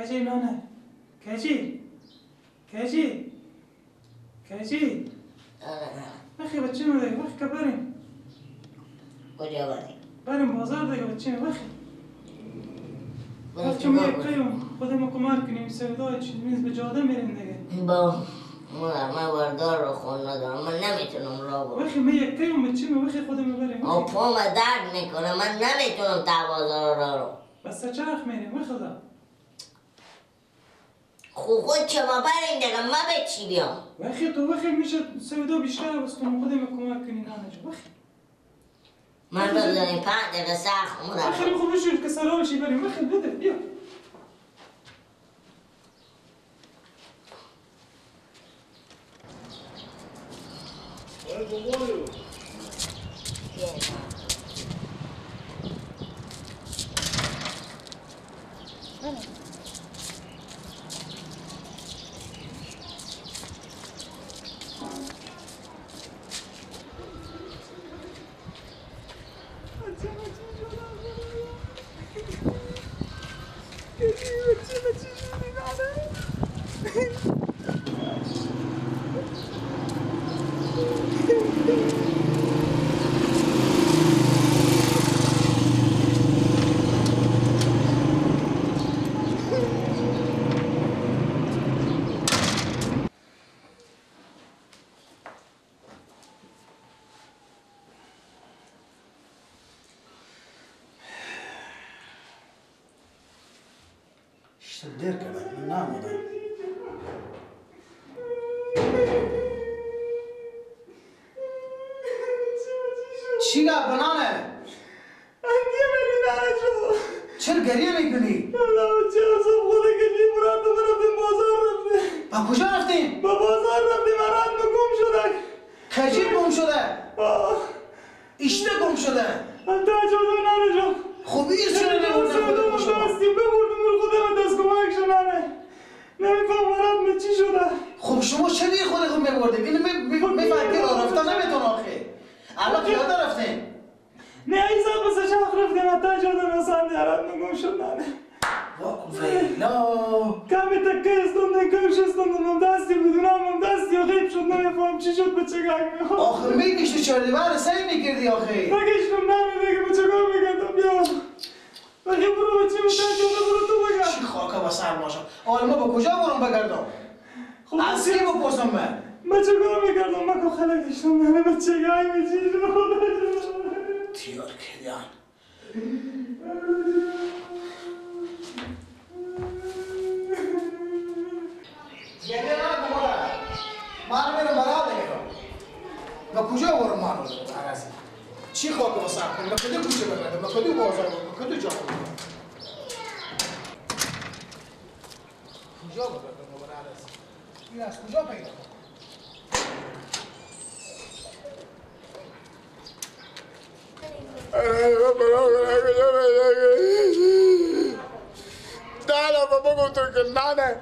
کجی نانه کجی کجی کجی بخی بچه ما دیگه بخی که بریم کجا بریم؟ بریم بازار دیگه بچه ما بخی بچه ما یک قیم خودمو کمک کنیم سودای چیز میز به جاده میریم دیگه با من وردار رو خون ندارم من نمیتونم را برم بخی ما یک قیم بچه ما بخی خودمو بریم پام درد میکنه من نمیتونم تا بازار را رو بس چرخ میریم بخدا خود چه ما بریم دیگه ما به چی بیام بخی تو بخی میشه سودا بیشتر بستم خودمو کمک کنی نانه جو بخی من بگذاریم 5 دقیقه سخت مدرم بخی خوب بشور که سلامشی بریم بخی بده بیا دیر کردم من نامودم چی گفت بنانه؟ انگیه بگی نانه جو چرا گریه میکنی؟ الله چه عصب خدا گلی مراد تو رفتیم بازار رفتیم با کجا رفتیم؟ با بازار رفتیم مراد ما گم شدن کجی گم شده؟ اشته گم شده؟ انتا جوده نانه جو خب این چرا نبرده خودم شما؟ دستیم ببردیم اون خودم دست کمک شنانه نمیفهم مراد من چی شده خب شما چه دیر خودتون میبردیم؟ اینو میفهمی راه رفتن نمیتون آخه الان پیاده رفتیم نه ایزا بس شخ رفتیم انتا جوده نسان دیارت ما گم شد نانه ویلا کمی تکه استوندن کمش استوندن من دستی بدونم من دستی و غیب شد نمیفهم چی شد به چه گنگ میخوام آخه میگشتی چردی بر سعی میکردی آخه نگشتم نمی دیگه به چه گاه میگردم بیا بخی برو بچه بودن جونه برو تو بگم چی خاکه با سر باشم آره ما با کجا برم بگردم از کی بپرسم من به چه گاه میگردم من که خیلی گشتم نمی به چه گنگ میچی تیار کردیان یه نه مادر من میرم برای دیگه با کجا برم من رو عرضی چی خاک با سر کنم با کدی کوچه بگردم با کدی بازار برم با کدی جا برم کجا بگردم با عرضی این از کجا پیدا کنم نه بابا گفتم که نه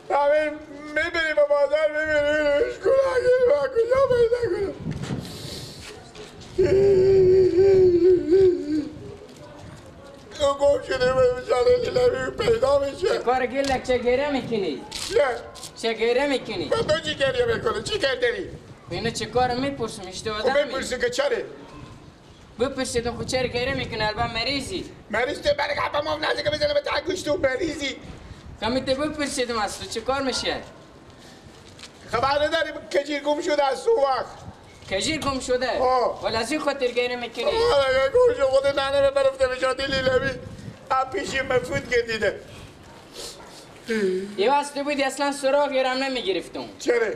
همین میبینی با بازار میبینی اشکول اگه با کجا پیدا کنم او گم شده به بچاره لیلمی پیدا میشه کار گلک چه گره میکنی؟ چه گره میکنی؟ با تو چی گریه میکنه؟ چی کردی؟ اینو چه کار میپرسم اشتباه خب بپرسی که چره؟ بپرسیدم خود چرا گره میکنه البته مریضی مریض تو برای قبا ما نزدیک بزنه به تنگوش تو مریضی کمیته بپرسیدم از تو چه کار میشه؟ خبر نداری کجیر گم شده از تو وقت کجیر گم شده؟ ولی از این خاطر گره میکنی؟ گم شده خود نانه برفته به جاده لیلمی هم پیشی مفود کردیده یه واسطه بودی اصلا سراغ گرم نمیگرفتم چرا؟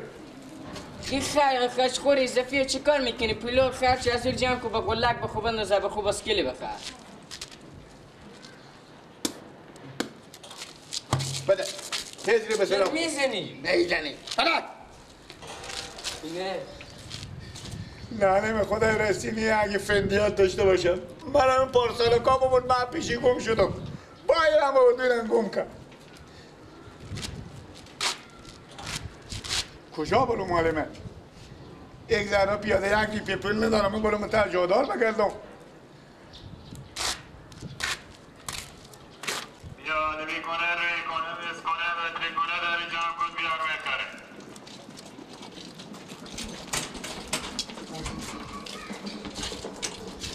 این خشخور اضافی چه کار میکنی؟ پولو خرچ از اون جمع که با گلک به خوب اندازه به خوب اسکیلی بخور بده تیزری به سلام میزنی؟ میزنی بلد نه نانه خدا رسینی اگه فندیات داشته باشم من همین پارسال کاممون من پیشی گم شدم باید هم بودونم گم کرد کجا برو معلمه؟ یک زنها پیاده یکی پیپل ندارم من برو متر جادار بگردم یاد میکنه ری کنه بس کنه بطری کنه داری جمع کن بیار بکره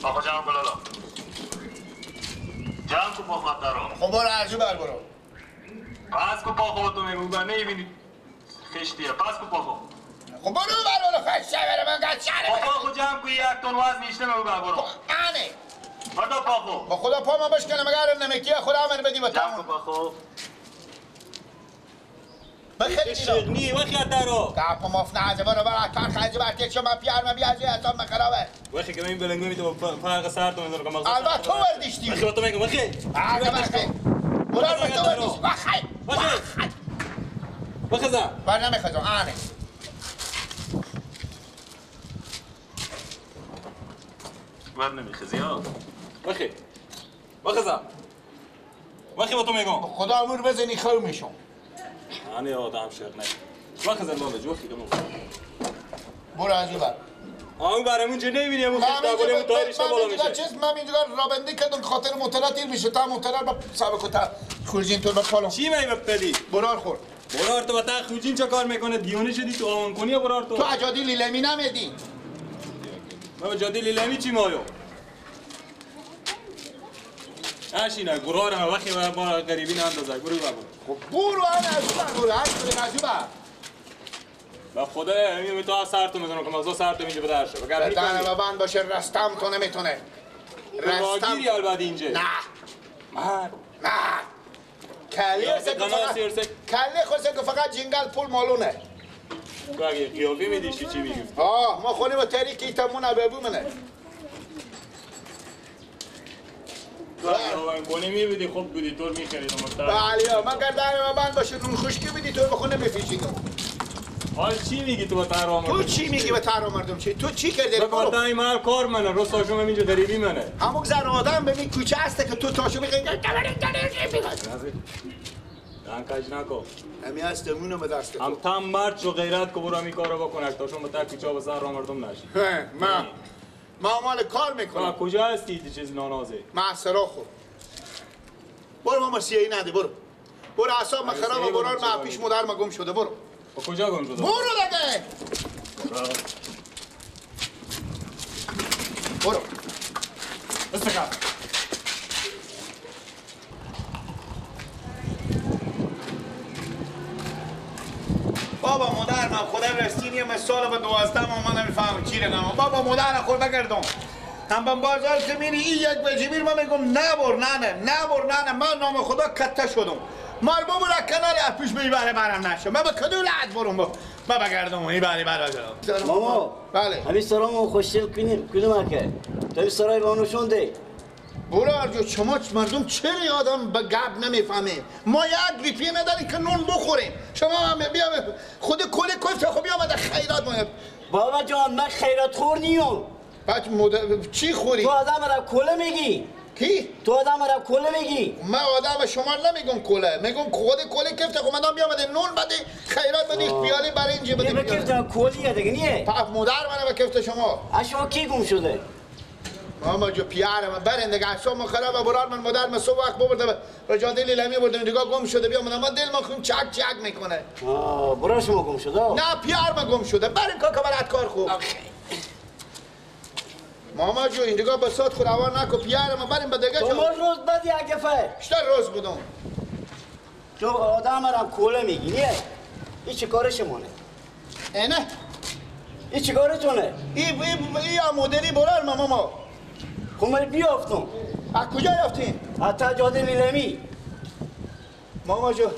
آقا جمع کن لالا جمع کن با خود دارم خب برو ارجو بر برو پس کن پا خودتو میگو بر نمیبینی خشتیه پس کن پا خود خب برو بر برو خشته بره من گرد شهره پا خود جمع کن یک تن وزن نیشته میگو بر برو آنه بردا پا خود با خدا پا ما بشکنم اگر نمکیه خدا من بدی با جمع کن تمام پا خود بخیلی دیدم نی وقتی دارو کپا ماف نهزه برو برو کار خیلی برکت شما پیار ما بیازی حساب من خرابه وقتی که من بلنگو میتونم فرق سر تو میذارم که البته تو وردیشتی وقتی تو میگم وقتی آگه بخی برو ما تو وردیشتی بخی بخزا بر نمیخزم آنه بر نمیخزی ها وقتی بخزا وقتی با تو میگم خدا امور بزنی خو میشم آنی آدم شر نه بخزا بابا جو وقتی که برو ارجو بر آن برامون چه نمیبینی همون خیلی بالا تایرش بالا میشه من اینجا رابندی کردم خاطر موتورا تیر میشه تا موتورا با سابقه تا خورجین تو با پالو چی میای بپدی برار خور برار تو بتا خوجین چه کار میکنه دیونه شدی تو آن کنی برار تو اجادی لیلمی نمیدی ما به جادی لیلمی چی مایو اشینا برار ما وقتی با غریبی نه اندازه برو بابا خب برو انا ارجو برو ارجو بر با خدا همین تو سر تو میذارم که مغز سر تو اینجا بدرشه بگر بدن و بند باشه رستم تو نمیتونه رستم راگیری البته اینجا نه من نه کلی خواسته که فقط جنگل پول مالونه تو اگه قیافه میدیشی چی میگی؟ ما خونی با تریکی تمونه ببو منه تو اگه کنی میبودی خوب بودی طور میخرید بله من گردن و بند باشه نون خشکی بدی تو بخونه بفیشیدم حال چی میگی تو با تهران تو چی میگی به تهران مردم چی؟ تو چی کردی؟ برو تایی مال کار منه رستا شما اینجا غریبی منه همون زن آدم ببین کوچه هسته که تو تاشو میگی دان کاج نکو همی هستمونو به دست هم تام مرد شو غیرت کو برو همی کارو بکنه تا شما تا کوچه به سر مردم نشی ما مال کار میکنم کجا هستی دی چیز نانازه ما سرا خور برو ما مسیحی نده برو اعصاب من خراب برو ما پیش مادر ما گم شده برو کجا گم شده برو دیگه برو استقام بابا مادر من خودم رستینی من سال به 12 ما نمیفهمم چی رگم بابا مادر خود بگردم هم به بازار که میری این یک بجبیر من میگم نبر نه من نام خدا کته شدم مال بابا کنال اپیش میبره برم نشه من به کدو لعد برم با بگردم این بری برم ماما بله همین سرامو خوشگل کنیم که تو سرای بانوشون ده برو ارجو شما مردم چرا آدم به گپ نمیفهمه ما یک ریپی نداریم که نون بخوریم شما هم بیا خود کل کفت خب بیا مده خیرات ما بابا جان من خیرات خور نیم چی خوری؟ تو آدم را کله میگی کی؟ تو آدم را کله میگی من آدم شما نمیگم کله میگم خود کله کفت خب من بیا مده نون بده خیرات بده پیاله برای اینجا بده به کفت کلیه دیگه نیه مادر منه به کفت شما اشما کی گم شده ماما جو پیاره من برین دیگه اصلا من خرابه برار من مادر من صبح وقت ببرده به جاده لیلمی بردم دیگه گم شده بیا من دل ما خون چک میکنه برای شما گم شده نه پیار من گم شده برین که برات کار خوب ماما جو این دیگه بسات خودوار نکو پیاره من برین به دیگه تو روز بعد یک دفعه شتر روز بودم تو آدم را کله میگی نیه این چه کار شمانه اینه این چه کارتونه ای مدلی برار ماما خب من بیافتم از کجا یافتین؟ حتی جاده نیلمی ماما جو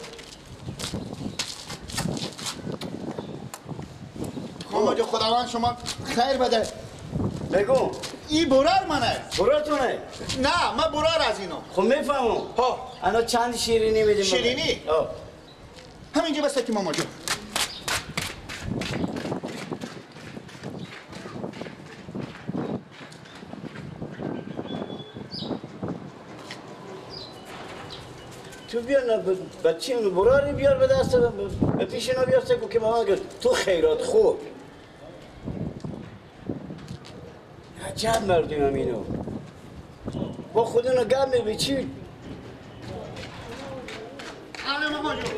ماما جو خداوند شما خیر بده بگو ای برار منه براتونه نه من برار از اینو خب میفهمم انا چند شیرینی میدیم شیرینی؟ همینجا بسته که ماما جو تو بیار بچه اونو براری بیار به دست به پیش اینا بیار سکو که ماما گفت تو خیرات خوب عجب مردیم هم اینو با خودونو گم میبی چی ماما جون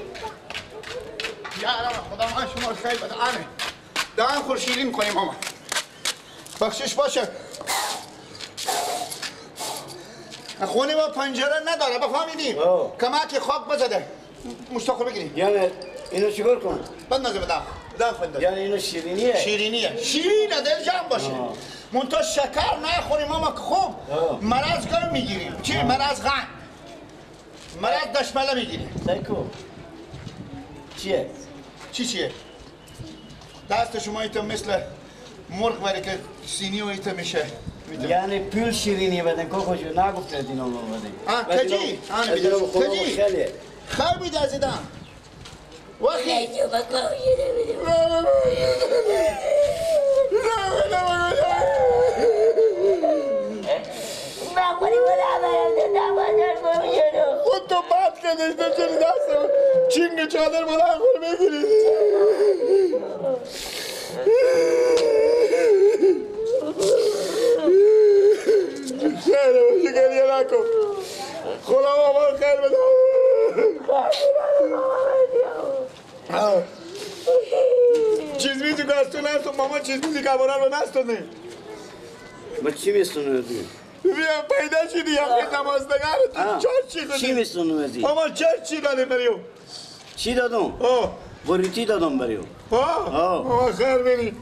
یارم خدا من شما رو خیلی بده آنه دهان خورشیدی میکنیم ماما بخشش باشه خونه ما پنجره نداره بفهمیدیم کمک خاک بزده مشتاق بگیریم یعنی اینو چیکار کنم؟ بندازه بدم خونده یعنی اینو شیرینیه؟ شیرینه دل جمع باشه منتها شکر نخوریم ماما که خوب مرض گم میگیریم چی؟ مرض غم مرض دشمله میگیریم سیکو چیه؟ چیه؟ دست شما ایتا مثل مرغ بره که سینی و ایتا میشه یعنی پول شیرینی بدن که خوشو نگفته دینا ما بدن کجی؟ کجی؟ خیلی بیده از ایدم وقتی خود تو بات کردش تو چلی دستم چینگ چادر مالا خور بگیرید خیلی باشی گریه نکن خدا ماما خیلی بده چیز میزی که از تو نستون ماما چیز میزی که بران رو نستونه با چی میستونه دی؟ بیا پیدا شدی یقین نمازدگار تو چی میستونه دی؟ ماما چی دادیم بریو؟ چی دادم؟ بریتی دادم بریو ماما خیر بینی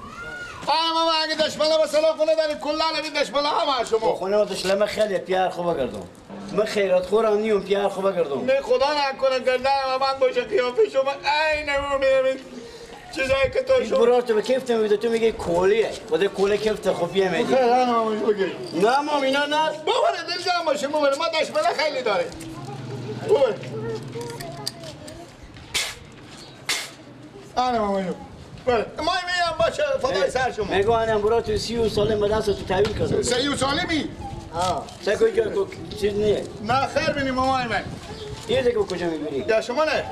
ماما اگه دشماله با سلام خونه داری کلا نبید دشماله همه شما خونه ما دشماله خیلی پیار خوبه کردم من خیرات خورم نیم پیار خوبه کردم نه خدا نکنه گردن من باشه قیافه شما عین او میبینید چیزایی که تو شما برار تو به کیفت میده تو میگه کولیه خود کوله کیفت خوبیه میدی خیر ماما بگیر نه ماما اینا نه بابره دل جمع باشه بابره ما دشماله خیلی داره بابره ماما جون بله ما میام باشه فدای سر شما میگو انم برات 30 سال مدرسه تو تحویل کردم 30 سالمی سکو جو چیز نیه نه خیر بینی ماما من یه دیگه کجا میبری یا شما نه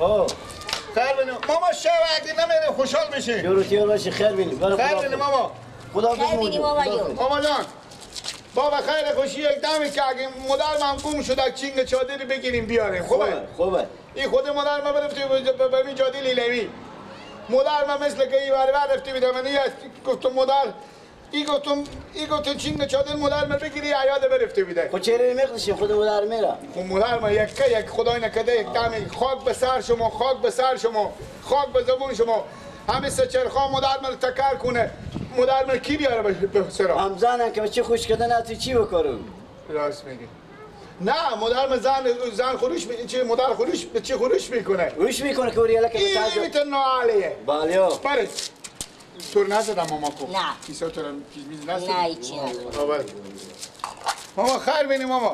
خیر بینی ماما شو اگه نمیره خوشحال میشه یورو تیار باشه خیر بینی خیر بینی ماما خدا خیر بینی ماما جون ماما جان بابا خیر خوشی یک دمی که اگه مادر من گم شده چینگ چادری بگیریم بیاریم خوبه این خود مادر من برفتی ببین جادی لیلوی مادر من مثل که این بره رفتی بیدم من گفتم مادر این گفتم چینگ چادر مادر من بگیری عیاده برفتی بیده خود چهره میخدشیم خود مادر میره خب مادر من یک خدای نکده یک دمی خاک به سر شما خاک به زبون شما همه سچرخا مادر من تکر کنه مادر من کی بیاره به سرا همزنن که بچه خوش کردن از چی بکارم راست میگی نه مادر من زن خروش چه مادر خروش به چه خروش میکنه که اوریاله که این میتونه عالیه بالیا پره تو نزدم ماما کو نه کیسه تو چیز میز نزدم نه ایچی ماما خیر بینی ماما